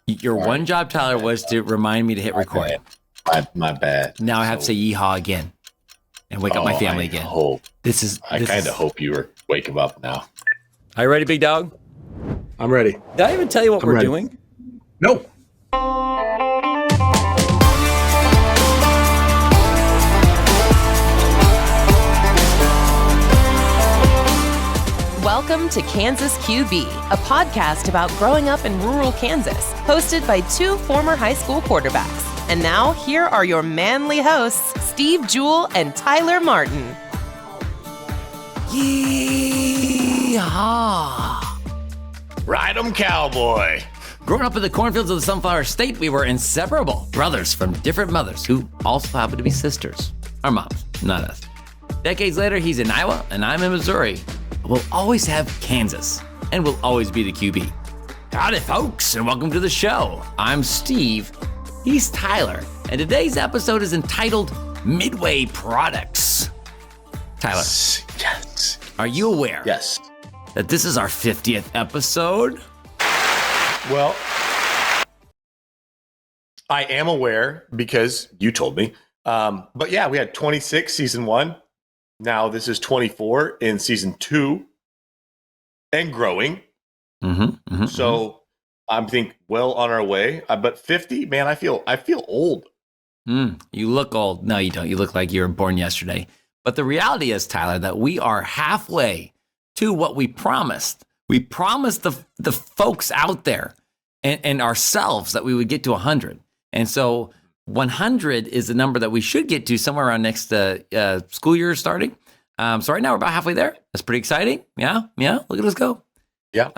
Your one job, Tyler, was to remind me to hit record. My bad. Now I have to say yeehaw again and wake up my family again. I kind of hope you were waking up now. Are you ready, big dog? I'm ready. Did I even tell you what we're doing? No. Welcome to Kansas QB, a podcast about growing up in rural Kansas, hosted by two former high school quarterbacks. And now, here are your manly hosts, Steve Juhl and Tyler Martin. Yeehaw! Ride 'em, cowboy! Growing up in the cornfields of the Sunflower State, we were inseparable brothers from different mothers who also happened to be sisters. Our moms, not us. Decades later, he's in Iowa and I'm in Missouri. We'll always have Kansas, and we'll always be the QB. Howdy, folks, and welcome to the show. I'm Steve. He's Tyler, and today's episode is entitled Midway Products. Tyler, Yes. are you aware that this is our 50th episode? Well, I am aware because you told me. But yeah, we had 26 season 1. Now this is 24 in season 2 and growing. So I'm well on our way. But 50, man, I feel old. You look old. No, you don't. You look like you were born yesterday. But the reality is, Tyler, that we are halfway to what we promised. We promised the folks out there and ourselves that we would get to 100. And so 100 is the number that we should get to somewhere around next school year starting. So right now we're about halfway there. That's pretty exciting. Yeah. Look at us go. Yeah,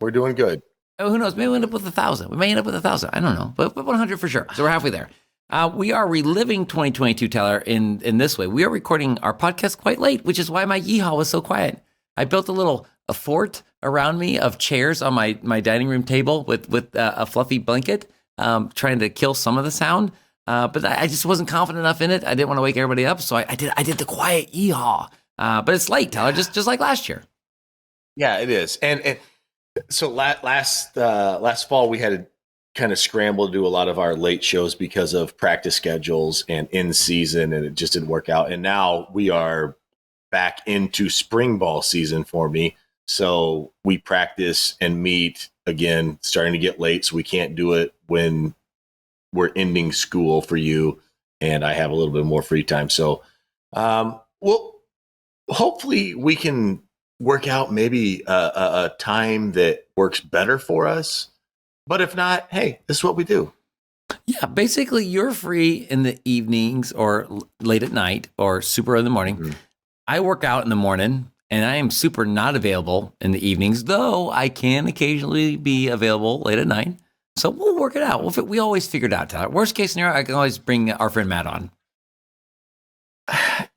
we're doing good. Who knows? Maybe we end up with 1,000. We may end up with 1,000. I don't know, but 100 for sure. So we're halfway there. We are reliving 2022, Tyler, in this way. We are recording our podcast quite late, which is why my yeehaw was so quiet. I built a fort around me of chairs on my dining room table with a fluffy blanket, trying to kill some of the sound. But I just wasn't confident enough in it. I didn't want to wake everybody up, so I did the quiet yeehaw. But it's late, Tyler, just like last year. Yeah, it is. And so last fall we had to kind of scramble to do a lot of our late shows because of practice schedules and in season, and it just didn't work out. And now we are back into spring ball season for me. So we practice and meet again, starting to get late, so we can't do it when we're ending school for you, and I have a little bit more free time. So, hopefully we can work out maybe a time that works better for us. But if not, hey, this is what we do. Yeah, basically you're free in the evenings or late at night or super in the morning. Mm-hmm. I work out in the morning, and I am super not available in the evenings, though I can occasionally be available late at night. So we'll work it out. We always figure it out, Tyler. Worst case scenario, I can always bring our friend Matt on.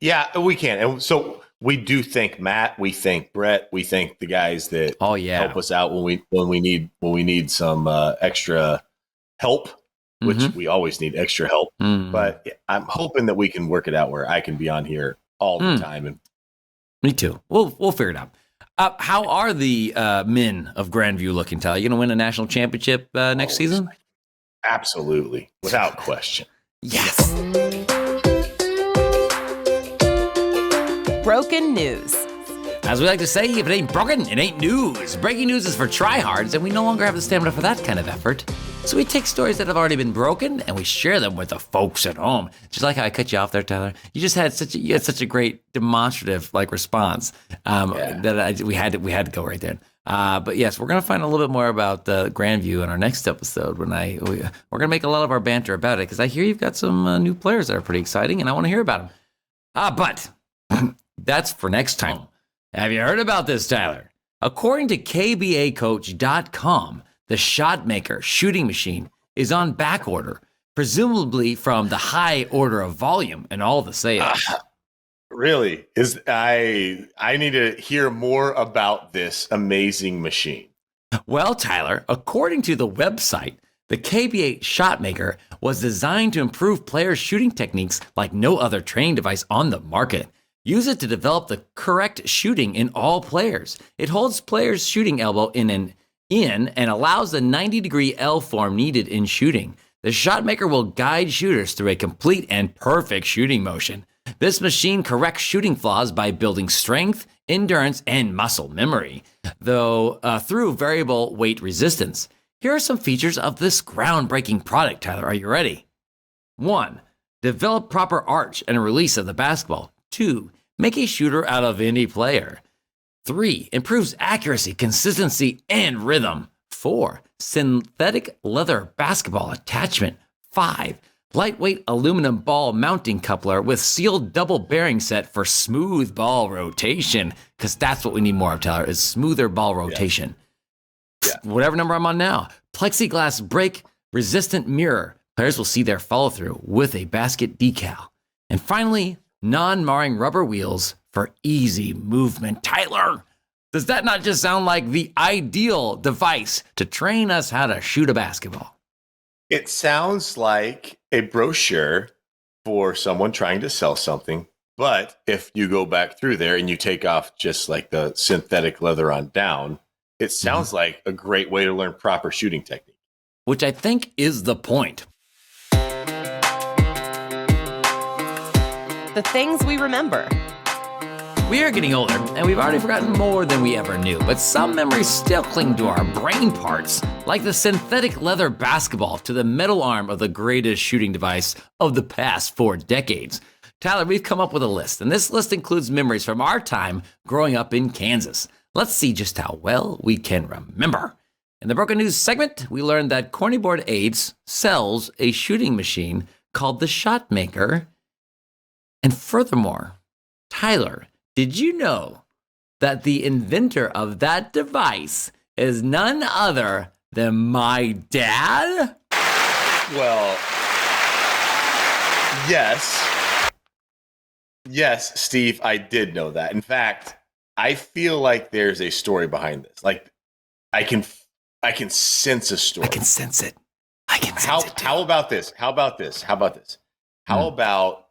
Yeah, we can. And so we do thank Matt. We thank Brett. We thank the guys that help us out when we need some extra help, which we always need extra help. But I'm hoping that we can work it out where I can be on here all the time. And me too. We'll figure it out. How are the men of Grandview looking, Tyler? You going to win a national championship next season? Absolutely. Without question. Yes. Broken news. As we like to say, if it ain't broken, it ain't news. Breaking news is for tryhards, and we no longer have the stamina for that kind of effort. So we take stories that have already been broken, and we share them with the folks at home. Just like how I cut you off there, Tyler. You had such a great demonstrative response that we had to go right there. But yes, we're gonna find a little bit more about Grandview in our next episode when we're gonna make a lot of our banter about it, because I hear you've got some new players that are pretty exciting, and I want to hear about them. But that's for next time. Have you heard about this, Tyler? According to KBAcoach.com, the Shotmaker shooting machine is on back order, presumably from the high order of volume and all the sales. Really? I need to hear more about this amazing machine. Well, Tyler, according to the website, the KBA Shotmaker was designed to improve players' shooting techniques like no other training device on the market. Use it to develop the correct shooting in all players. It holds players' shooting elbow in an in and allows the 90-degree L form needed in shooting. The shotmaker will guide shooters through a complete and perfect shooting motion. This machine corrects shooting flaws by building strength, endurance, and muscle memory, though through variable weight resistance. Here are some features of this groundbreaking product, Tyler. Are you ready? 1. Develop proper arch and release of the basketball. 2. Make a shooter out of any player. 3. Improves accuracy, consistency, and rhythm. 4. Synthetic leather basketball attachment. 5. Lightweight aluminum ball mounting coupler with sealed double bearing set for smooth ball rotation. Because that's what we need more of, Tyler, is smoother ball rotation. Yeah. Whatever number I'm on now. Plexiglass break resistant mirror. Players will see their follow through with a basket decal. And finally, non-marring rubber wheels for easy movement. Tyler, does that not just sound like the ideal device to train us how to shoot a basketball? It sounds like a brochure for someone trying to sell something. But if you go back through there and you take off just like the synthetic leather on down, it sounds like a great way to learn proper shooting technique. Which I think is the point. The things we remember. We are getting older, and we've already forgotten more than we ever knew, but some memories still cling to our brain parts, like the synthetic leather basketball to the metal arm of the greatest shooting device of the past 4 decades. Tyler, we've come up with a list, and this list includes memories from our time growing up in Kansas. Let's see just how well we can remember. In the Broken News segment, we learned that Cornyboard Aids sells a shooting machine called the Shotmaker. And furthermore, Tyler, did you know that the inventor of that device is none other than my dad? Well, yes. Yes, Steve, I did know that. In fact, I feel like there's a story behind this. Like, I can sense a story. I can sense it. I can sense it. How about this? How about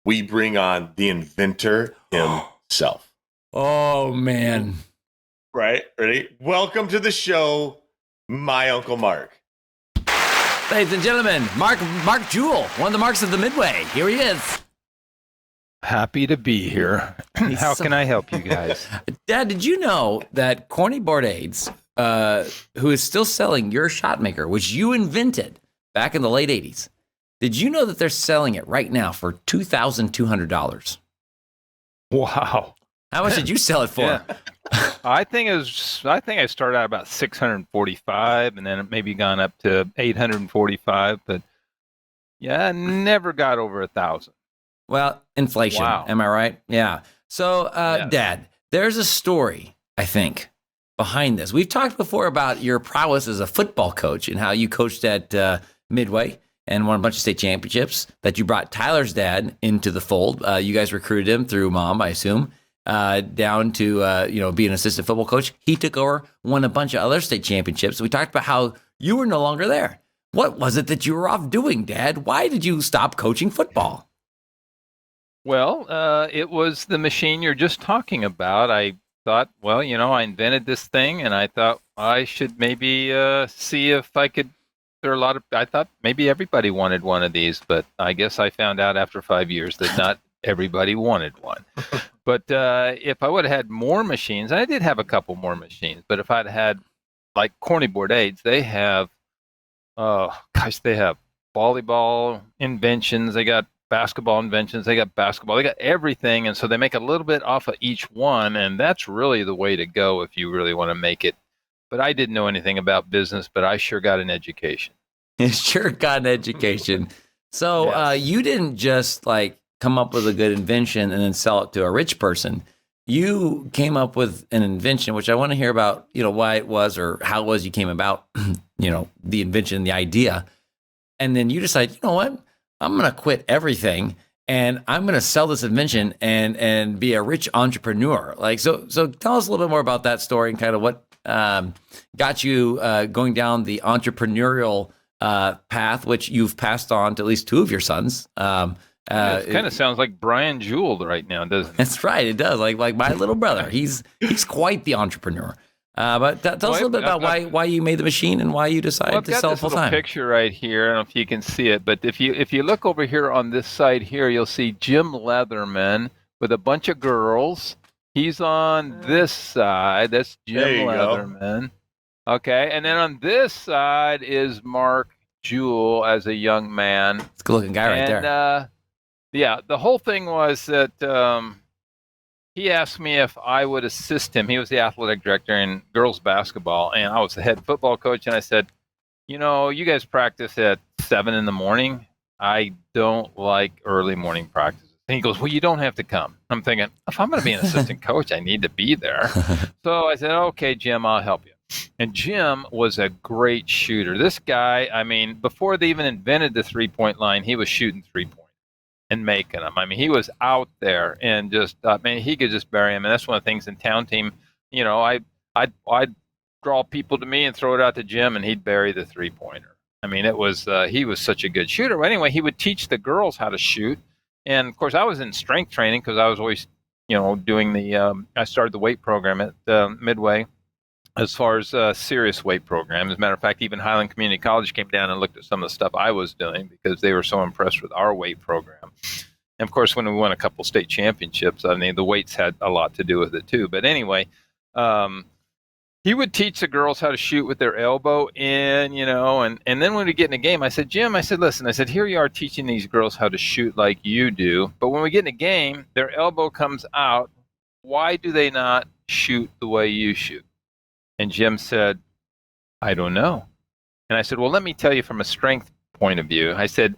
we bring on the inventor himself? Oh, man. Right? Ready? Welcome to the show, my Uncle Mark. Ladies and gentlemen, Mark Juhl, one of the Marks of the Midway. Here he is. Happy to be here. How can I help you guys? Dad, did you know that Cornyboard Aids, who is still selling your Shotmaker, which you invented back in the late 80s, did you know that they're selling it right now for $2,200? Wow. How much did you sell it for? Yeah. I think I started out about 645, and then it maybe gone up to 845. But yeah, I never got over 1,000. Well, inflation. Wow. Am I right? Yeah. So, Yes. Dad, there's a story, I think, behind this. We've talked before about your prowess as a football coach and how you coached at Midway and won a bunch of state championships, that you brought Tyler's dad into the fold. You guys recruited him through mom, I assume, down to be an assistant football coach. He took over, won a bunch of other state championships. We talked about how you were no longer there. What was it that you were off doing, Dad? Why did you stop coaching football? Well, it was the machine you're just talking about. I thought, well, I invented this thing, and I thought I should maybe see if I could. I thought maybe everybody wanted one of these, but I guess I found out after 5 years that not everybody wanted one. But if I would have had more machines, and I did have a couple more machines, but if I'd had like Cornyboard Aids, they have, they have volleyball inventions, they got basketball inventions, they got basketball, they got everything, and so they make a little bit off of each one, and that's really the way to go if you really want to make it. But I didn't know anything about business, but I sure got an education. You sure got an education. So Yes. you didn't just come up with a good invention and then sell it to a rich person. You came up with an invention, which I want to hear about, why it was or how it was you came about, the invention, the idea. And then you decide, you know what? I'm going to quit everything and I'm going to sell this invention and be a rich entrepreneur. So tell us a little bit more about that story and kind of what got you going down the entrepreneurial path, which you've passed on to at least 2 of your sons. It kind of sounds like Brian Juhl right now, doesn't it? That's right. It does. Like my little brother. He's quite the entrepreneur. But tell us a little bit about why you made the machine and why you decided to sell I've got full this little time. picture right here. I don't know if you can see it, but if you look over here on this side here, you'll see Jim Leatherman with a bunch of girls. He's on this side. That's Jim Leatherman. Okay, and then on this side is Mark Juhl as a young man. It's a good-looking guy right there. Yeah, the whole thing was that he asked me if I would assist him. He was the athletic director in girls basketball, and I was the head football coach. And I said, you guys practice at 7 in the morning. I don't like early morning practices. And he goes, well, you don't have to come. I'm thinking, if I'm going to be an assistant coach, I need to be there. So I said, okay, Jim, I'll help you. And Jim was a great shooter. This guy, I mean, before they even invented the three-point line, he was shooting three-point and making them. I mean, he was out there and just, he could just bury him. And that's one of the things in town team, I'd draw people to me and throw it out to Jim, and he'd bury the three-pointer. I mean, he was such a good shooter. But anyway, he would teach the girls how to shoot. And, of course, I was in strength training because I was always, doing I started the weight program at Midway as far as serious weight program. As a matter of fact, even Highland Community College came down and looked at some of the stuff I was doing because they were so impressed with our weight program. And, of course, when we won a couple state championships, I mean, the weights had a lot to do with it, too. But anyway, he would teach the girls how to shoot with their elbow in, and then when we get in a game, I said, Jim, listen, here you are teaching these girls how to shoot like you do, but when we get in a game, their elbow comes out. Why do they not shoot the way you shoot? And Jim said, I don't know. And I said, well, let me tell you from a strength point of view. I said,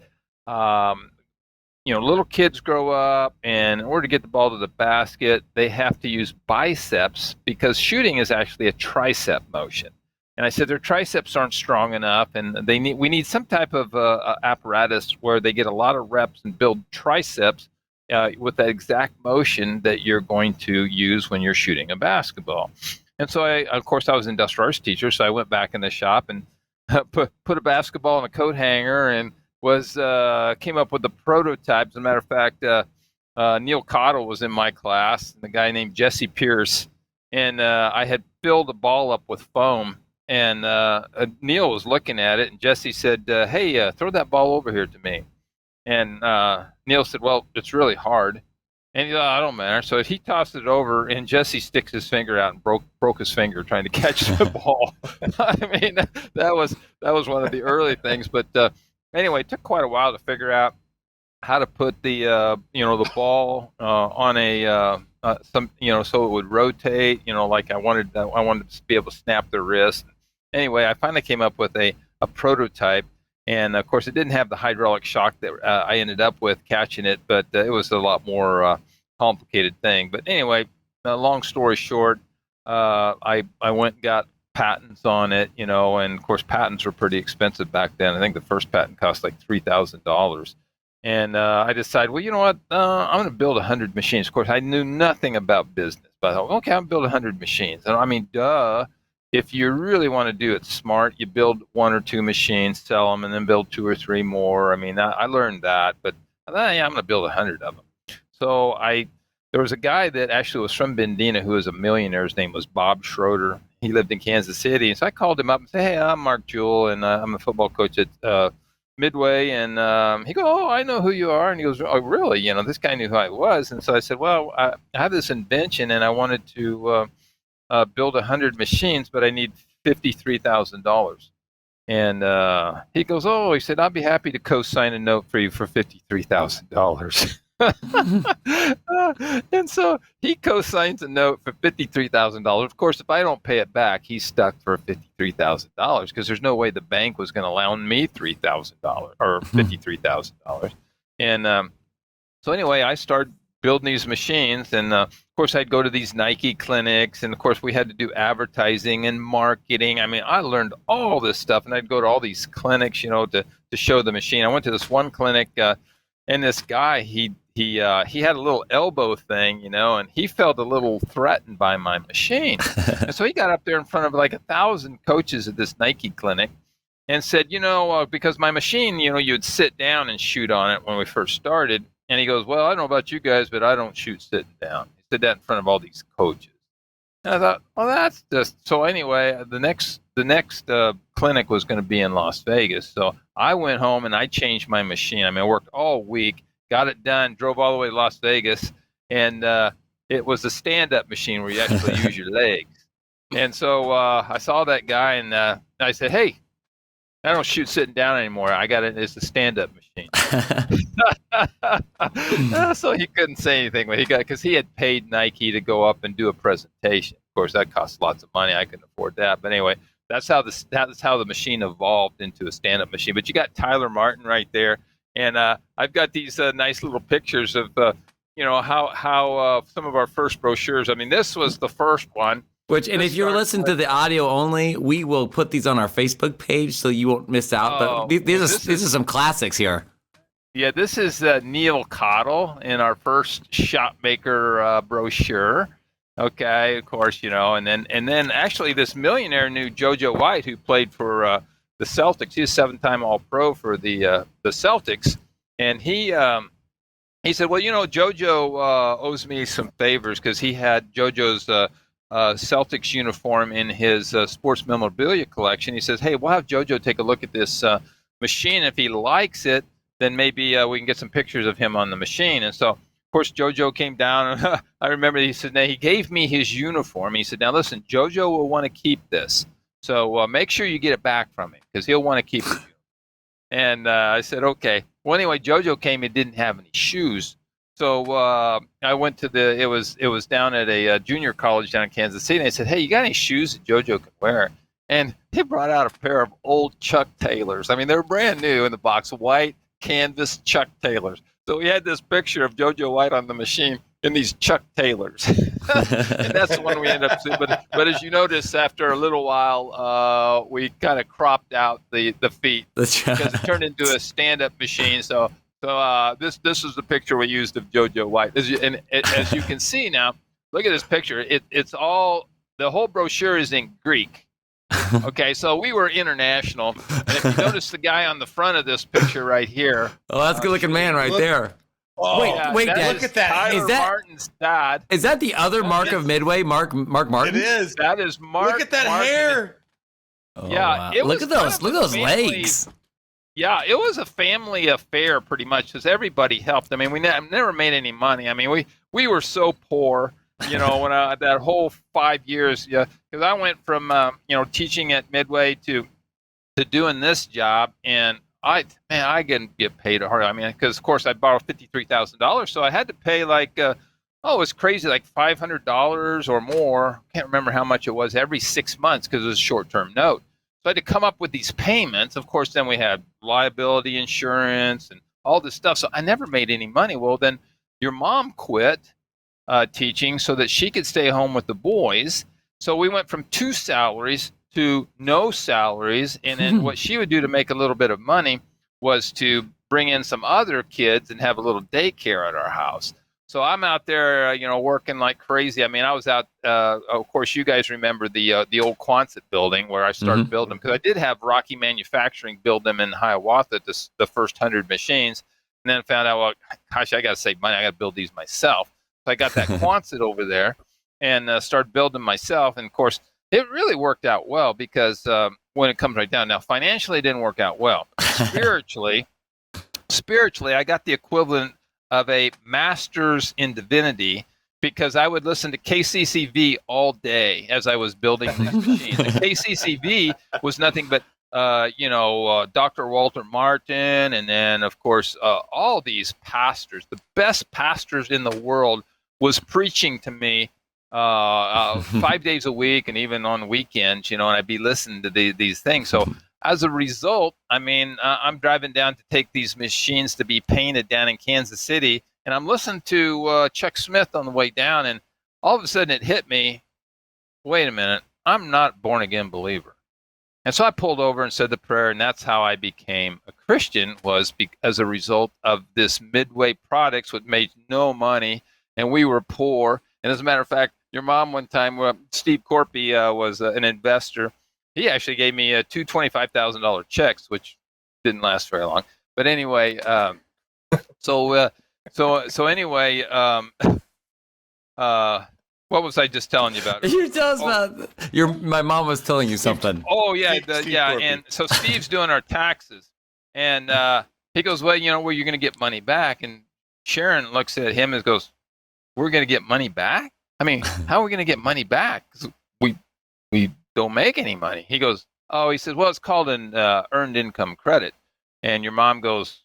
little kids grow up, and in order to get the ball to the basket, they have to use biceps because shooting is actually a tricep motion. And I said their triceps aren't strong enough, and we need some type of apparatus where they get a lot of reps and build triceps with that exact motion that you're going to use when you're shooting a basketball. And so, of course, I was an industrial arts teacher, so I went back in the shop and put a basketball in a coat hanger and came up with the prototype. As a matter of fact, Neil Cottle was in my class, and a guy named Jesse Pierce, and I had filled the ball up with foam, and Neil was looking at it, and Jesse said, hey, throw that ball over here to me. And Neil said, well, it's really hard. And he thought, I don't matter. So he tossed it over, and Jesse sticks his finger out and broke his finger trying to catch the ball. I mean, that was one of the early things. But anyway, it took quite a while to figure out how to put the the ball on so it would rotate. Like I wanted to be able to snap the wrist. Anyway, I finally came up with a prototype. And, of course, it didn't have the hydraulic shock that I ended up with catching it, but it was a lot more complicated thing. But anyway, long story short, I went and got patents on it, and, of course, patents were pretty expensive back then. I think the first patent cost like $3,000. And I decided, well, you know what, I'm going to build 100 machines. Of course, I knew nothing about business, but I thought, okay, I'll build 100 machines. And I mean, duh. If you really want to do it smart, you build 1 or 2 machines, sell them, and then build 2 or 3 more. I mean, I learned that, but I thought, yeah, I'm going to build 100 of them. So there was a guy that actually was from Bendina who was a millionaire. His name was Bob Schroeder. He lived in Kansas City. And so I called him up and said, hey, I'm Mark Juhl, and I'm a football coach at Midway. And he goes, oh, I know who you are. And he goes, oh, really? This guy knew who I was. And so I said, well, I have this invention, and I wanted to build 100 machines, but I need $53,000. And he goes, oh, he said, I'll be happy to co-sign a note for you for $53,000. And so he co-signs a note for $53,000. Of course, if I don't pay it back, he's stuck for $53,000 because there's no way the bank was going to loan me $3,000 or $53,000. And so anyway, I started building these machines, and of course I'd go to these Nike clinics, and of course we had to do advertising and marketing. I mean, I learned all this stuff, and I'd go to all these clinics, to show the machine. I went to this one clinic, and this guy, he had a little elbow thing, and he felt a little threatened by my machine. And so he got up there in front of like 1,000 coaches at this Nike clinic and said, because my machine, you'd sit down and shoot on it when we first started. And he goes, well, I don't know about you guys, but I don't shoot sitting down. He said that in front of all these coaches. And I thought, well, that's just so. Anyway, the next clinic was going to be in Las Vegas, so I went home and I changed my machine. I mean, I worked all week, got it done, drove all the way to Las Vegas, and it was a stand-up machine where you actually use your legs. And so I saw that guy, and I said, "Hey, I don't shoot sitting down anymore. I got it. It's a stand-up machine." So he couldn't say anything, but because he had paid Nike to go up and do a presentation. Of course, that costs lots of money. I couldn't afford that. But anyway, that's how the machine evolved into a stand-up machine. But you got Tyler Martin right there, and I've got these nice little pictures of how some of our first brochures. I mean, this was the first one. And if you're listening to the audio only, we will put these on our Facebook page so you won't miss out. But these are some classics here. Yeah, this is Neil Cottle in our first Shopmaker brochure. Okay, of course, and then actually this millionaire knew JoJo White, who played for the Celtics. He's a 7-time All-Pro for the Celtics, and he said, well, JoJo owes me some favors because he had JoJo's Celtics uniform in his sports memorabilia collection. He says, hey, we'll have JoJo take a look at this machine. If he likes it, then maybe we can get some pictures of him on the machine. And so, of course, JoJo came down. And I remember he said, now, he gave me his uniform. He said, now, listen, JoJo will want to keep this. So make sure you get it back from him because he'll want to keep it. And I said, okay. Well, anyway, JoJo came and didn't have any shoes. So I went to it was down at a junior college down in Kansas City. And they said, hey, you got any shoes that JoJo can wear? And they brought out a pair of old Chuck Taylors. I mean, they're brand new in the box, white canvas Chuck Taylors. So we had this picture of JoJo White on the machine in these Chuck Taylors. And that's the one we ended up seeing. But as you notice, after a little while, we kind of cropped out the feet because it turned into a stand-up machine. So this is the picture we used of JoJo White. As you can see now, look at this picture. It's all, the whole brochure is in Greek. Okay, so we were international. And if you notice the guy on the front of this picture right here. Oh, that's a good-looking man right there. Oh, wait, Dad. Look at that. Tyler Martin's dad. Is that the other Mark of Midway, Mark Martin? It is. That is Mark. Look at that Martin. hair. Oh, Yeah, wow. Look at those legs. Yeah, it was a family affair pretty much because everybody helped. I mean, we never made any money. I mean, we were so poor, when that whole 5 years, because I went from teaching at Midway to doing this job, and I didn't get paid hard. I mean, because of course I borrowed $53,000, so I had to pay it was crazy, like $500 or more. Can't remember how much it was every 6 months because it was a short-term note. So I had to come up with these payments. Of course, then we had liability insurance and all this stuff. So I never made any money. Well, then your mom quit teaching so that she could stay home with the boys. So we went from 2 salaries to no salaries. And then what she would do to make a little bit of money was to bring in some other kids and have a little daycare at our house. So I'm out there, working like crazy. I mean, I was out. Of course, you guys remember the old Quonset building where I started building them because I did have Rocky Manufacturing build them in Hiawatha, the first 100 machines, and then found out, well, gosh, I got to save money. I got to build these myself. So I got that Quonset over there and started building them myself. And of course, it really worked out well because when it comes right down, now financially it didn't work out well. Spiritually, I got the equivalent of a master's in divinity because I would listen to KCCV all day as I was building these machines. And KCCV was nothing but, Dr. Walter Martin, and then, of course, all these pastors, the best pastors in the world, was preaching to me 5 days a week and even on weekends, and I'd be listening to these things. So as a result, I mean, I'm driving down to take these machines to be painted down in Kansas City, and I'm listening to Chuck Smith on the way down, and all of a sudden it hit me, wait a minute, I'm not a born-again believer. And so I pulled over and said the prayer, and that's how I became a Christian, was as a result of this Midway Products, which made no money, and we were poor. And as a matter of fact, your mom one time, Steve Corpy was an investor. He actually gave me 2 $25,000 checks, which didn't last very long. But anyway, so anyway, What was I just telling you about? You tell us about my mom was telling you something. Oh yeah, Steve yeah. Corby. And so Steve's doing our taxes, and he goes, "Well, where you're going to get money back?" And Sharon looks at him and goes, "We're going to get money back? I mean, how are we going to get money back? 'Cause we don't make any money." He goes, "Oh," he says, "Well, it's called an earned income credit." And your mom goes,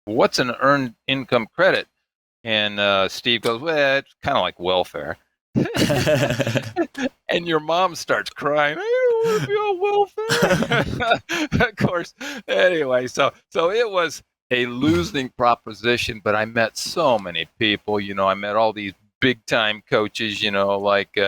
"What's an earned income credit?" And Steve goes, "Well, it's kind of like welfare." And your mom starts crying. "I don't want to be on welfare." Of course. Anyway, so it was a losing proposition, but I met so many people. I met all these big time coaches. Like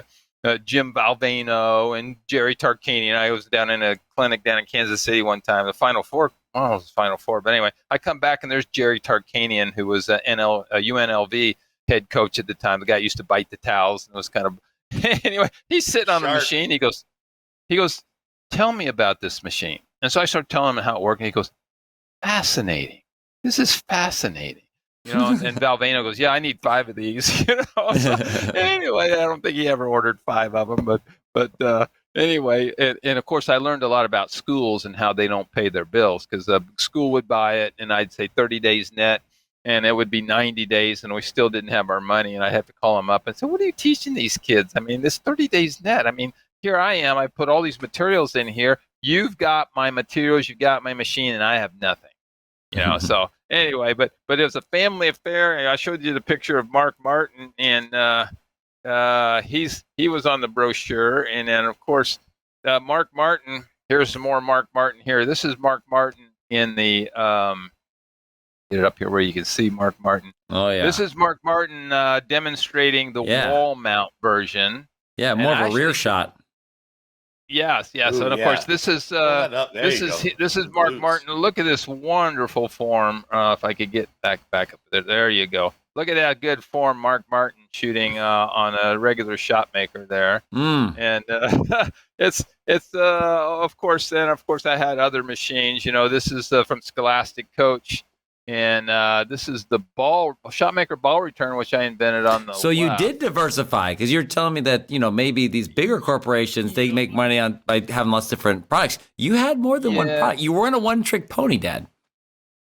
Jim Valvano and Jerry Tarkanian. And I was down in a clinic down in Kansas City one time. The Final Four. Oh, it was the Final Four. But anyway, I come back and there's Jerry Tarkanian, who was a UNLV head coach at the time. The guy used to bite the towels and was kind of anyway. He's sitting on the machine. He goes, "Tell me about this machine." And so I started telling him how it worked, and he goes, "Fascinating. This is fascinating." And Valvano goes, "Yeah, I need 5 of these." So, anyway, I don't think he ever ordered 5 of them, but anyway, and of course, I learned a lot about schools and how they don't pay their bills, because the school would buy it, and I'd say 30 days net. And it would be 90 days, and we still didn't have our money. And I'd have to call them up and say, "What are you teaching these kids? I mean, this 30 days net. I mean, here I am. I put all these materials in here. You've got my materials. You've got my machine, and I have nothing." So anyway, but it was a family affair. I showed you the picture of Mark Martin, and he was on the brochure. And then, of course, Mark Martin. Here's some more Mark Martin here. This is Mark Martin in the get it up here where you can see Mark Martin. Oh yeah. This is Mark Martin demonstrating the wall mount version. Yeah, more of a rear shot. Yes. Ooh, So of course this is Mark Martin. Look at this wonderful form. If I could get back up there. There you go. Look at that good form, Mark Martin shooting on a regular shot maker there. And it's of course. Then of course I had other machines. This is from Scholastic Coach. And this is the shotmaker ball return, which I invented on the. So you did diversify, because you're telling me that maybe these bigger corporations, they make money by having lots of different products. You had more than one product. You weren't a one-trick pony, Dad.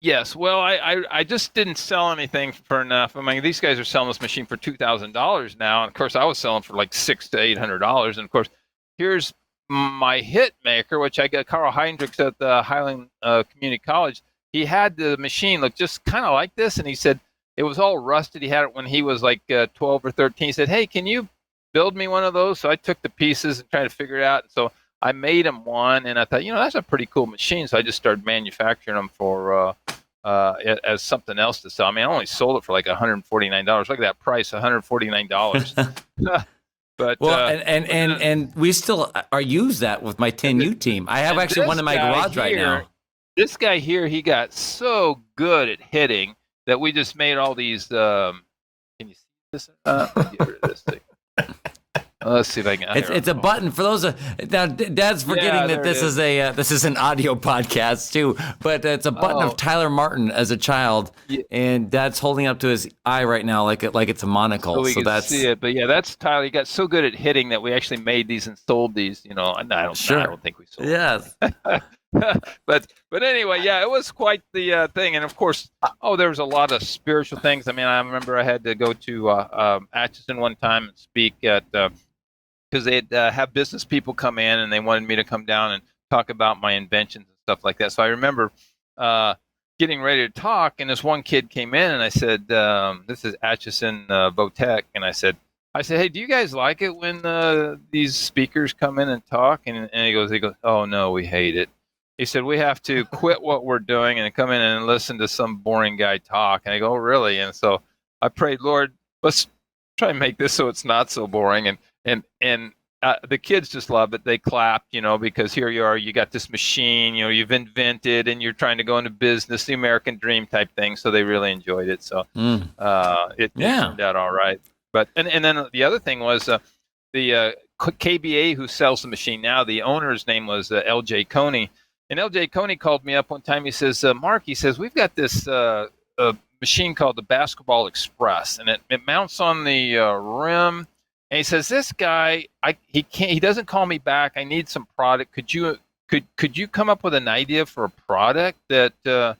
Yes. Well, I just didn't sell anything for enough. I mean, these guys are selling this machine for $2,000 now, and of course, I was selling for like $600 to $800. And of course, here's my hit maker, which I got Carl Heinrichs at the Highland Community College. He had the machine look just kind of like this, and he said it was all rusted. He had it when he was like 12 or 13. He said, "Hey, can you build me one of those?" So I took the pieces and tried to figure it out. And so I made him one, and I thought, that's a pretty cool machine. So I just started manufacturing them for as something else to sell. I mean, I only sold it for like $149. Look at that price, $149. But and we still use that with my 10U team. I have actually one in my garage right now. This guy here, he got so good at hitting that we just made all these. Can you see this? Get rid of this thing. Let's see if I can. It's a button for those. Now, Dad's forgetting that this is an audio podcast too, but it's a button of Tyler Martin as a child, and Dad's holding up to his eye right now like it's a monocle. So we can see it. But yeah, that's Tyler. He got so good at hitting that we actually made these and sold these. I don't think we sold. Yes. But anyway, yeah, it was quite the thing. And of course, there was a lot of spiritual things. I mean, I remember I had to go to Atchison one time and speak at because they'd have business people come in, and they wanted me to come down and talk about my inventions and stuff like that. So I remember getting ready to talk, and this one kid came in, and I said, "This is Atchison Votech," and I said, "Hey, do you guys like it when these speakers come in and talk?" And he goes, "Oh no, we hate it." He said, "We have to quit what we're doing and come in and listen to some boring guy talk." And I go, "Oh, really?" And so I prayed, "Lord, let's try and make this so it's not so boring." And the kids just love it. They clapped, because here you are, you got this machine, you've invented, and you're trying to go into business, the American dream type thing. So they really enjoyed it. So it turned out all right. But and then the other thing was the KBA who sells the machine now. The owner's name was L.J. Coney. And L.J. Coney called me up one time. He says, "Mark," he says, "we've got this machine called the Basketball Express, and it mounts on the rim, And he says, "This guy, he doesn't call me back. I need some product. Could you come up with an idea for a product that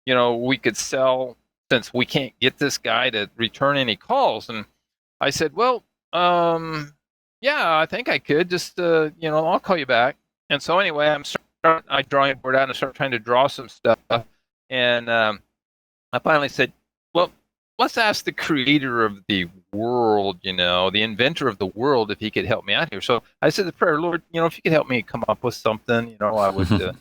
we could sell since we can't get this guy to return any calls?" And I said, "Well, yeah, I think I could. Just I'll call you back." And so anyway, I drawing board out and start trying to draw some stuff. And I finally said, "Well, let's ask the creator of the world, the inventor of the world, if he could help me out here." So I said the prayer, "Lord, if you could help me come up with something, I would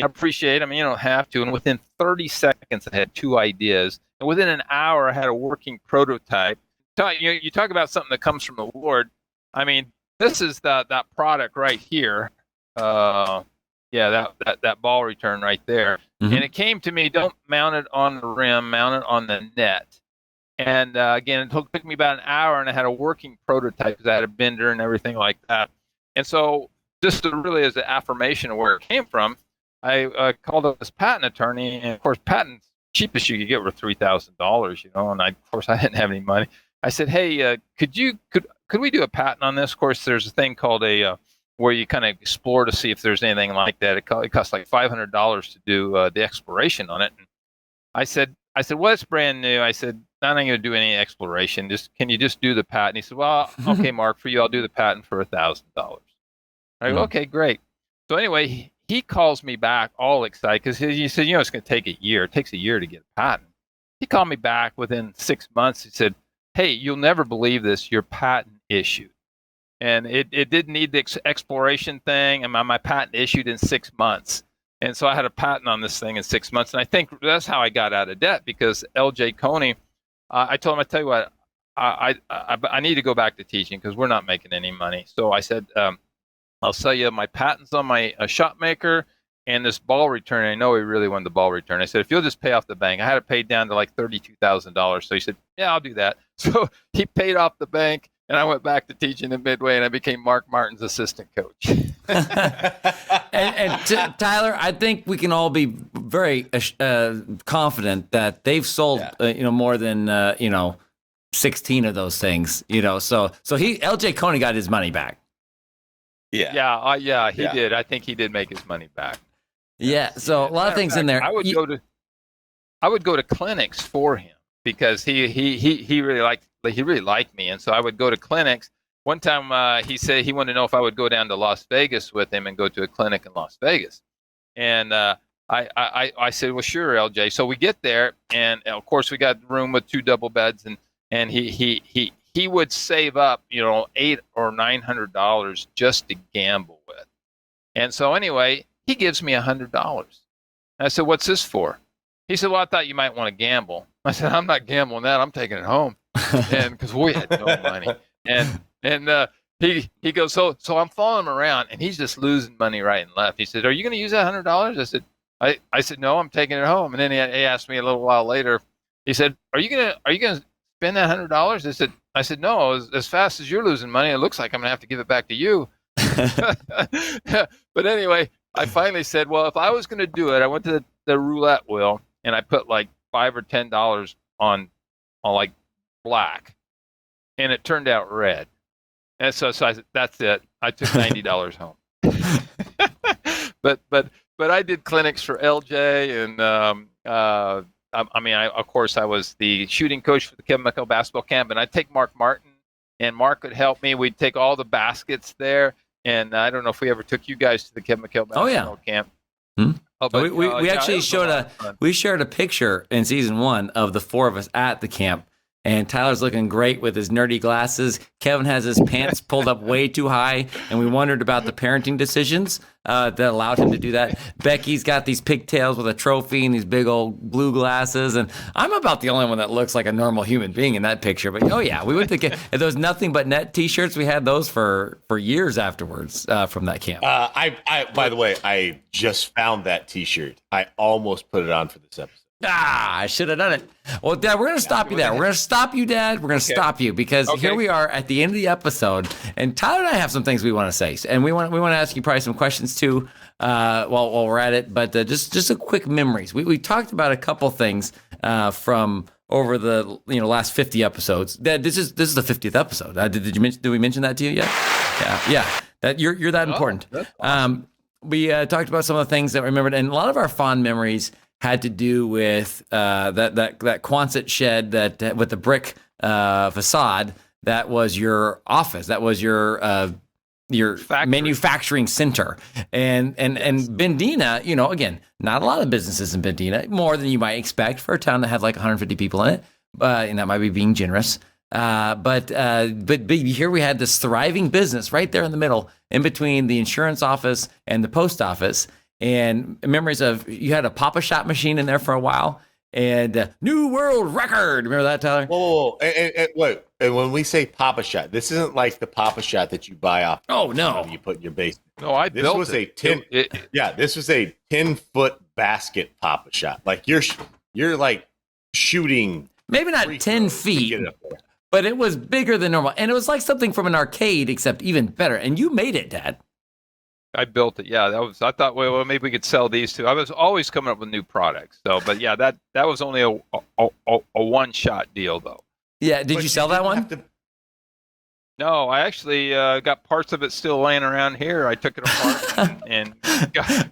appreciate it. I mean, you don't have to." And within 30 seconds, I had 2 ideas. And within an hour, I had a working prototype. You talk about something that comes from the Lord. I mean, this is that product right here. That ball return right there. Mm-hmm. And it came to me, don't mount it on the rim, mount it on the net. And again, it took me about an hour, and I had a working prototype because I had a bender and everything like that. And so just really as an affirmation of where it came from, I called up this patent attorney, and of course, patents, cheapest you could get were $3,000, and I didn't have any money. I said, "Hey, could we do a patent on this?" Of course, there's a thing called where you kind of explore to see if there's anything like that. It costs like $500 to do the exploration on it. And I said, "Well, it's brand new." I said, "I'm not going to do any exploration. Can you just do the patent?" He said, "Well, okay, Mark, for you, I'll do the patent for $1,000. I go, "Okay, great." So anyway, he calls me back all excited because he said, "It's going to take a year. It takes a year to get a patent." He called me back within 6 months. He said, "Hey, you'll never believe this. Your patent issued." And it didn't need the exploration thing, and my patent issued in 6 months. And so I had a patent on this thing in 6 months. And I think that's how I got out of debt, because LJ Coney, I told him, "I tell you what, I need to go back to teaching because we're not making any money." So I said, "I'll sell you my patents on my shot maker and this ball return." I know he really wanted the ball return. I said, "If you'll just pay off the bank." I had it paid down to like $32,000. So he said, "Yeah, I'll do that." So he paid off the bank, and I went back to teaching at Midway, and I became Mark Martin's assistant coach. Tyler, I think we can all be very confident that they've sold more than 16 of those things. So LJ Coney got his money back. He did. I think he did make his money back. Yeah. So a lot of things in there. I would go to clinics for him because he really liked me, and so I would go to clinics. One time he said he wanted to know if I would go down to Las Vegas with him and go to a clinic in Las Vegas, and I said, "Well, sure, LJ." So we get there, and of course we got a room with 2 double beds, and he would save up $800 or $900 just to gamble with. And so anyway, he gives me $100. I said, "What's this for?" He said, "Well, I thought you might want to gamble." I said, "I'm not gambling that. I'm taking it home." And because we had no money, and he goes, so I'm following him around, and he's just losing money right and left. He said, "Are you going to use that $100?" I said, "No, I'm taking it home." And then he asked me a little while later. He said, "Are you gonna spend that $100?" I said, "No, as fast as you're losing money, it looks like I'm going to have to give it back to you." But anyway, I finally said, "Well, if I was going to do it," I went to the roulette wheel, and I put like $5 or $10 on like black, and it turned out red. And so I said, "That's it." I took $90 home. But I did clinics for LJ, and of course, I was the shooting coach for the Kevin McHale basketball camp, and I'd take Mark Martin, and Mark would help me. We'd take all the baskets there, and I don't know if we ever took you guys to the Kevin McHale basketball camp. Hmm? We actually shared a picture in season 1 of the 4 of us at the camp. And Tyler's looking great with his nerdy glasses. Kevin has his pants pulled up way too high, and we wondered about the parenting decisions that allowed him to do that. Becky's got these pigtails with a trophy and these big old blue glasses, and I'm about the only one that looks like a normal human being in that picture. But we went to those nothing but net T-shirts. We had those for years afterwards from that camp. By the way, I just found that T-shirt. I almost put it on for this episode. I should have done it. Well, Dad, we're going to stop you there. We're going to stop you, Dad. We're going to stop you because here we are at the end of the episode, and Tyler and I have some things we want to say, and we want to ask you probably some questions too while we're at it. But just a quick memories. We talked about a couple things from over the last 50 episodes. Dad, this is the 50th episode. Did we mention that to you yet? Yeah. That you're that important. That's awesome. We talked about some of the things that we remembered, and a lot of our fond memories had to do with that Quonset shed that with the brick facade. That was your office. That was your manufacturing center. And Bendina, again, not a lot of businesses in Bendina, more than you might expect for a town that had like 150 people in it. And that might be being generous. But here we had this thriving business right there in the middle, in between the insurance office and the post office. And memories of, you had a Papa Shot machine in there for a while, and new world record. Remember that, Tyler? Whoa. And wait. And when we say Papa Shot, this isn't like the Papa Shot that you buy off. Oh no! You put in your basement. No, This was a 10-foot basket Papa Shot. Like you're like shooting. Maybe not 10 feet, but it was bigger than normal, and it was like something from an arcade, except even better. And you made it, Dad. I built it. Yeah, I thought, well, maybe we could sell these too. I was always coming up with new products. So, but yeah, that was only a one-shot deal, though. Yeah, did you sell that one? No, I actually got parts of it still laying around here. I took it apart and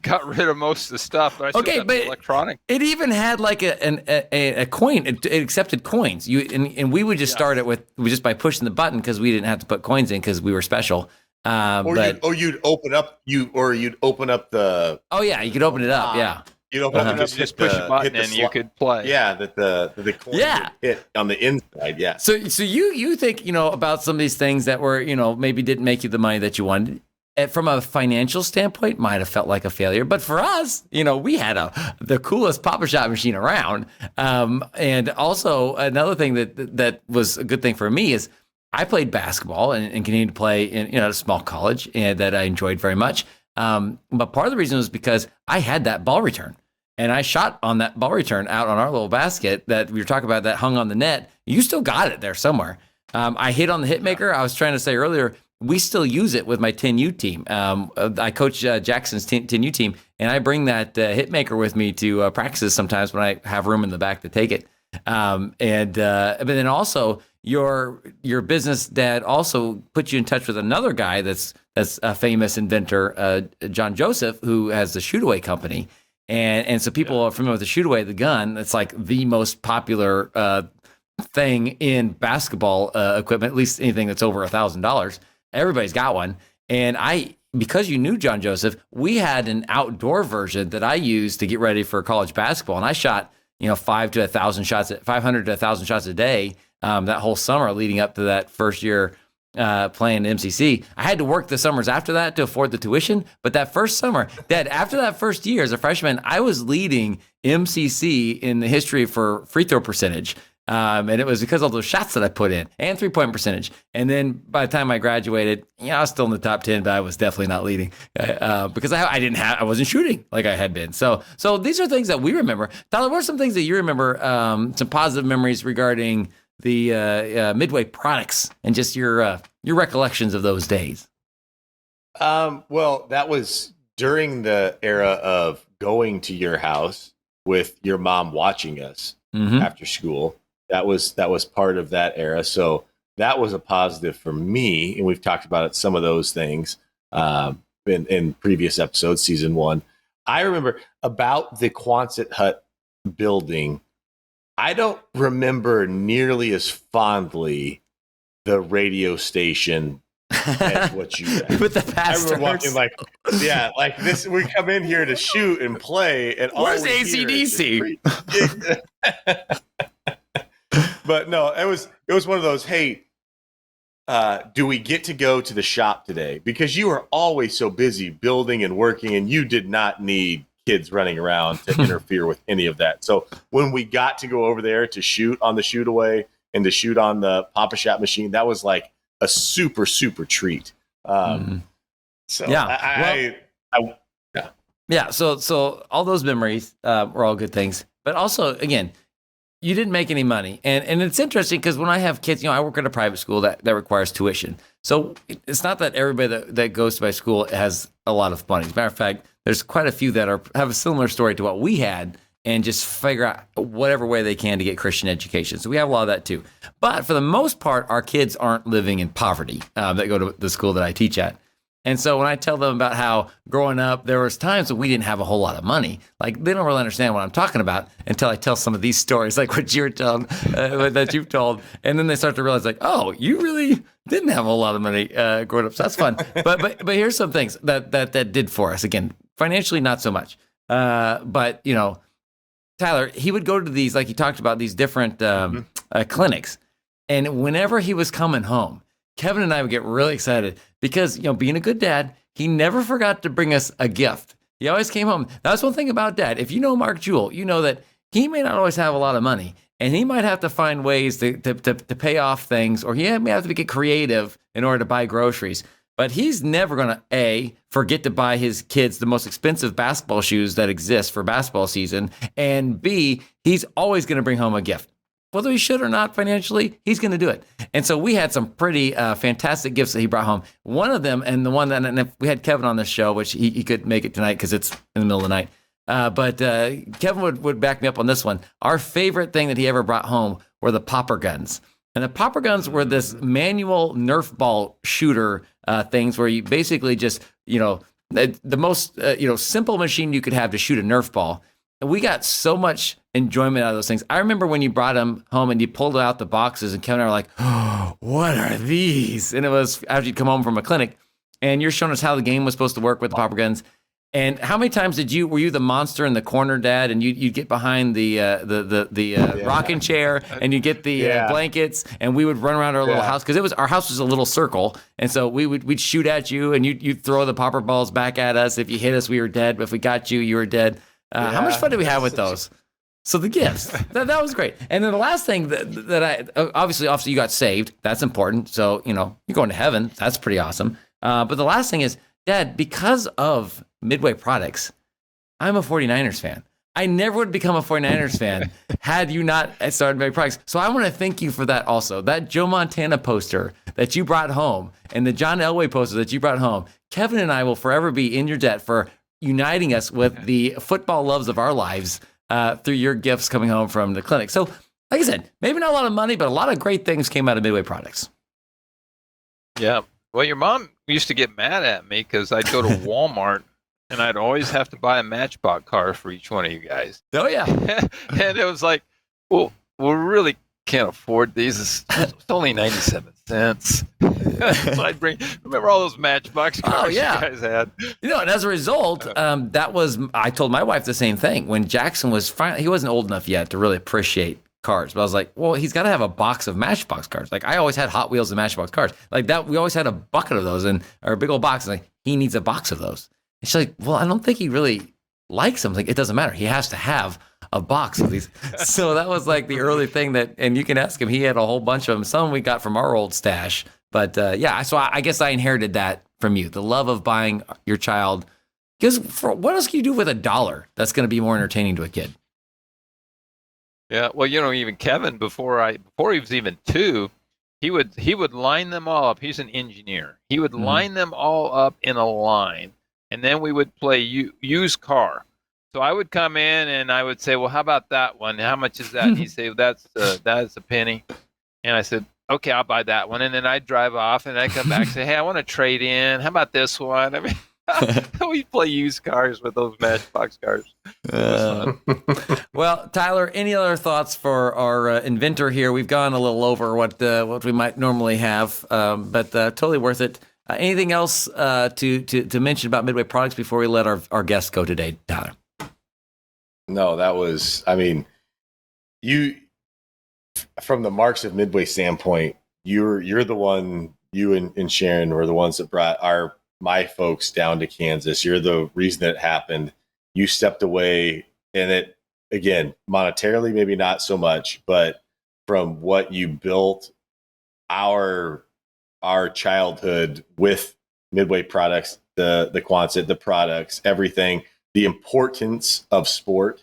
got rid of most of the stuff. But I still got the electronic. It even had like a coin. It accepted coins. And we would just start it with just by pushing the button, because we didn't have to put coins in because we were special. You'd open up the. Oh yeah, you could open it up. Yeah. You know, just push a button and you could play. Yeah, that the coin would hit on the inside. Yeah. So you think about some of these things that were maybe didn't make you the money that you wanted. From a financial standpoint, might have felt like a failure, but for us, we had the coolest Papa Shot machine around. And also another thing that was a good thing for me is I played basketball and continued to play in a small college, and that I enjoyed very much. But part of the reason was because I had that ball return, and I shot on that ball return out on our little basket that we were talking about that hung on the net. You still got it there somewhere. I hit on the Hitmaker. I was trying to say earlier, we still use it with my 10U team. I coach Jackson's 10U team, and I bring that Hitmaker with me to practices sometimes when I have room in the back to take it. But then also your business, Dad, also put you in touch with another guy that's a famous inventor, John Joseph, who has the Shoot Away company. And so people are familiar with the Shoot Away, the gun. It's like the most popular thing in basketball equipment, at least anything that's over $1,000. Everybody's got one. And because you knew John Joseph, we had an outdoor version that I used to get ready for college basketball. And I shot, 500 to 1,000 shots a day that whole summer leading up to that first year playing MCC. I had to work the summers after that to afford the tuition. But that first summer, Dad, after that first year as a freshman, I was leading MCC in the history for free throw percentage. And it was because of those shots that I put in and 3-point percentage. And then by the time I graduated, I was still in the top 10, but I was definitely not leading because I wasn't shooting like I had been. So these are things that we remember. Tyler, what are some things that you remember, some positive memories regarding the Midway products and just your recollections of those days? Well, that was during the era of going to your house with your mom watching us after school. That was part of that era. So that was a positive for me. And we've talked about some of those things in previous episodes, season 1. I remember about the Quonset hut building. I don't remember nearly as fondly the radio station as what you did. With the bastards. I remember walking like this. We come in here to shoot and play, and where's AC/DC? But no, it was one of those. Hey, do we get to go to the shop today? Because you were always so busy building and working, and you did not need kids running around to interfere with any of that. So when we got to go over there to shoot on the Shoot Away and to shoot on the Papa Shot machine, that was like a super, super treat. So So all those memories were all good things, but also again, you didn't make any money. And it's interesting because when I have kids, I work at a private school that requires tuition. So it's not that everybody that goes to my school has a lot of money. As a matter of fact, there's quite a few that have a similar story to what we had. and just figure out whatever way they can to get Christian education. So we have a lot of that too. But for the most part, our kids aren't living in poverty that go to the school that I teach at. And so when I tell them about how growing up, there was times when we didn't have a whole lot of money, like they don't really understand what I'm talking about until I tell some of these stories, like what you're telling, that you've told. And then they start to realize like, oh, you really didn't have a whole lot of money growing up. So that's fun. But here's some things that did for us. Again, financially, not so much. But, you know, Tyler, he would go to these, like he talked about, these different clinics. And whenever he was coming home, Kevin and I would get really excited because, you know, being a good dad, he never forgot to bring us a gift. He always came home. That's one thing about Dad. If you know Mark Juhl, you know that he may not always have a lot of money, and he might have to find ways to pay off things, or he may have to get creative in order to buy groceries. But he's never going to, A, forget to buy his kids the most expensive basketball shoes that exist for basketball season, and B, he's always going to bring home a gift. Whether he should or not financially, he's going to do it. And so we had some pretty fantastic gifts that he brought home. One of them, and the one that, and if we had Kevin on this show, which he could make it tonight because it's in the middle of the night. But Kevin would back me up on this one. Our favorite thing that he ever brought home were the popper guns. And the popper guns were this manual Nerf ball shooter things where you basically just, you know, the most, simple machine you could have to shoot a Nerf ball. And we got so much enjoyment out of those things. I remember when you brought them home and you pulled out the boxes and Kevin and I were like, oh, what are these? And it was after you'd come home from a clinic and you're showing us how the game was supposed to work with the popper guns. And how many times were you the monster in the corner, Dad, and you'd get behind the rocking chair and you'd get the blankets and we would run around our little house because our house was a little circle. And so we'd shoot at you and you'd throw the popper balls back at us. If you hit us, we were dead. But if we got you, you were dead. How much fun did we have with those? So the gifts, that was great. And then the last thing that I, obviously you got saved. That's important. So, you know, you're going to heaven. That's pretty awesome. But the last thing is, Dad, because of Midway products, I'm a 49ers fan. I never would become a 49ers fan had you not started Midway products. So I want to thank you for that also. That Joe Montana poster that you brought home and the John Elway poster that you brought home, Kevin and I will forever be in your debt for uniting us with the football loves of our lives through your gifts coming home from the clinic. So, like I said, maybe not a lot of money, but a lot of great things came out of Midway products. Yeah. Well, your mom used to get mad at me because I'd go to Walmart and I'd always have to buy a Matchbox car for each one of you guys. Oh, yeah. And it was like, well, we really can't afford these. It's only 97 cents. So I'd remember all those Matchbox cars you guys had? You know, and as a result, I told my wife the same thing. When Jackson was he wasn't old enough yet to really appreciate cars. But I was like, well, he's got to have a box of Matchbox cars. Like I always had Hot Wheels and Matchbox cars. Like that, we always had a bucket of those or a big old box. Like he needs a box of those. And she's like, well, I don't think he really likes them. Like it doesn't matter. He has to have a box of these. So that was like the early thing and you can ask him, he had a whole bunch of them. Some we got from our old stash. But so I guess I inherited that from you, the love of buying your child. Because what else can you do with $1 that's going to be more entertaining to a kid? Yeah, well, you know, even Kevin, before he was even 2, he would line them all up. He's an engineer. He would line them all up in a line, and then we would play used car. So I would come in and I would say, well, how about that one? How much is that? And he'd say, that's a penny. And I said, okay, I'll buy that one. And then I'd drive off and I'd come back and say, hey, I want to trade in. How about this one? I mean, we play used cars with those Matchbox cars. Well, Tyler, any other thoughts for our inventor here? We've gone a little over what we might normally have, but totally worth it. Anything else to mention about Midway products before we let our guests go today, Tyler? No, that was, I mean, you, from the Marks of Midway standpoint, you're the one, you and Sharon were the ones that brought my folks down to Kansas. You're the reason that it happened. You stepped away, and it, again, monetarily, maybe not so much, but from what you built our childhood with Midway products, the Quonset, the products, everything, the importance of sport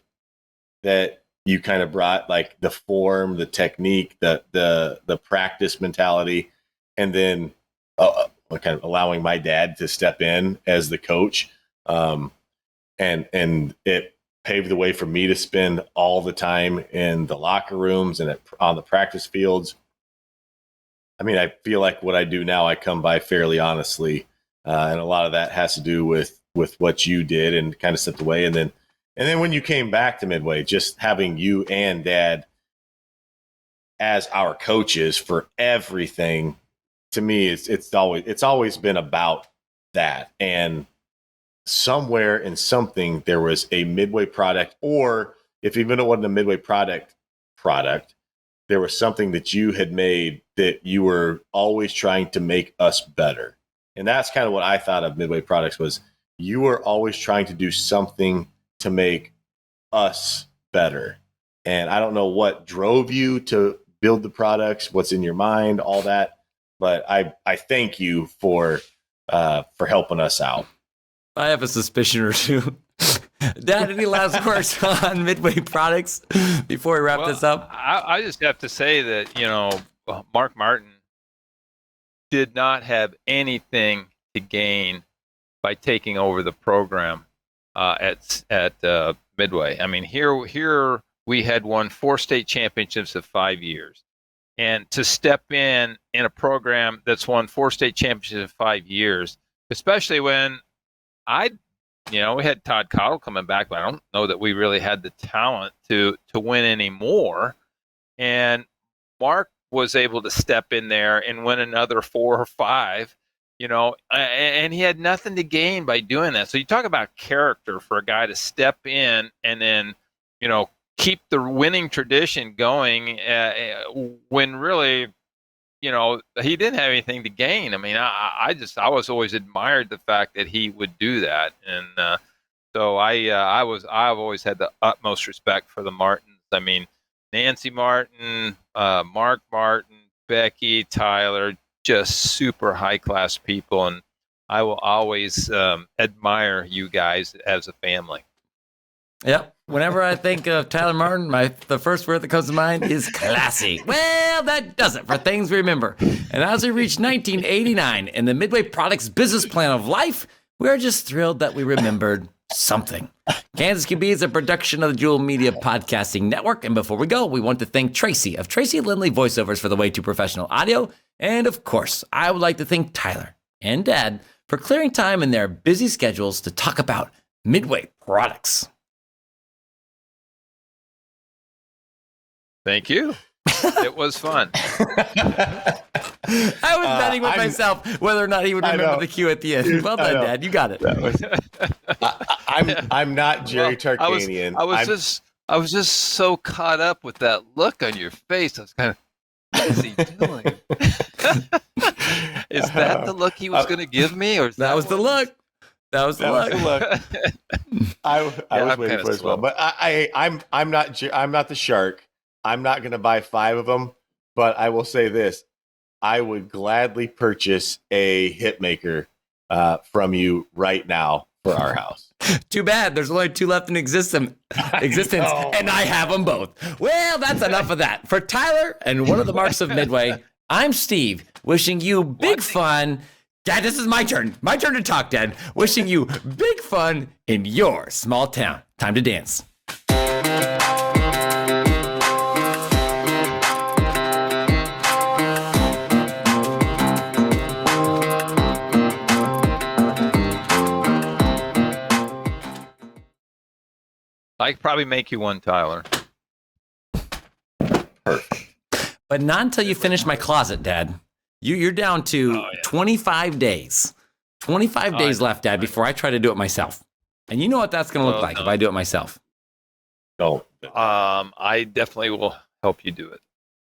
that you kind of brought, like the form, the technique, the practice mentality, and then kind of allowing my dad to step in as the coach. And it paved the way for me to spend all the time in the locker rooms and on the practice fields. I mean, I feel like what I do now, I come by fairly honestly. And a lot of that has to do with what you did and kind of stepped away. And then when you came back to Midway, just having you and Dad as our coaches for everything, to me, it's always been about that. And somewhere in something, there was a Midway product, or if even it wasn't a Midway product, there was something that you had made that you were always trying to make us better. And that's kind of what I thought of Midway products, was you were always trying to do something to make us better. And I don't know what drove you to build the products, what's in your mind, all that. But I thank you for helping us out. I have a suspicion or two. Dad, any last words on Midway products before we wrap this up? I just have to say that, Mark Martin did not have anything to gain by taking over the program at Midway. I mean, here we had won 4 state championships in 5 years. And to step in a program that's won 4 state championships in 5 years, especially when we had Todd Cottle coming back, but I don't know that we really had the talent to win any more. And Mark was able to step in there and win another 4 or 5, and he had nothing to gain by doing that. So you talk about character for a guy to step in and then, keep the winning tradition going when really, he didn't have anything to gain. I mean, I was always admired the fact that he would do that. And so I've always had the utmost respect for the Martins. I mean, Nancy Martin, Mark Martin, Becky, Tyler, just super high-class people. And I will always admire you guys as a family. Yep. Whenever I think of Tyler Martin, the first word that comes to mind is classy. Well, that does it for things we remember. And as we reach 1989 in the Midway Products business plan of life, we're just thrilled that we remembered something. Kansas QB is a production of the Juhl Media Podcasting Network. And before we go, we want to thank Tracy of Tracy Lindley Voiceovers for the Way Too Professional audio. And of course, I would like to thank Tyler and Dad for clearing time in their busy schedules to talk about Midway Products. Thank you. It was fun. I was betting with myself whether or not he would remember the cue at the end. Well done, Dad. You got it. I'm not Jerry Tarkanian. I was just so caught up with that look on your face. I was kind of, what is he doing? Is that the look he was going to give me, or that was the look? That was the look. I was waiting for it as well, but I'm not the shark. I'm not going to buy 5 of them, but I will say this. I would gladly purchase a Hitmaker from you right now for our house. Too bad. There's only 2 left in existence, and I have them both. Well, that's enough of that. For Tyler and one of the Marks of Midway, I'm Steve, wishing you big fun. Dad, this is my turn. My turn to talk, Dad. Wishing you big fun in your small town. Time to dance. I could probably make you one, Tyler. Perfect. But not until you finish my closet, Dad. You're down to 25 days. 25 days left, Dad, before I try to do it myself. And you know what that's going to look like if I do it myself. No. I definitely will help you do it.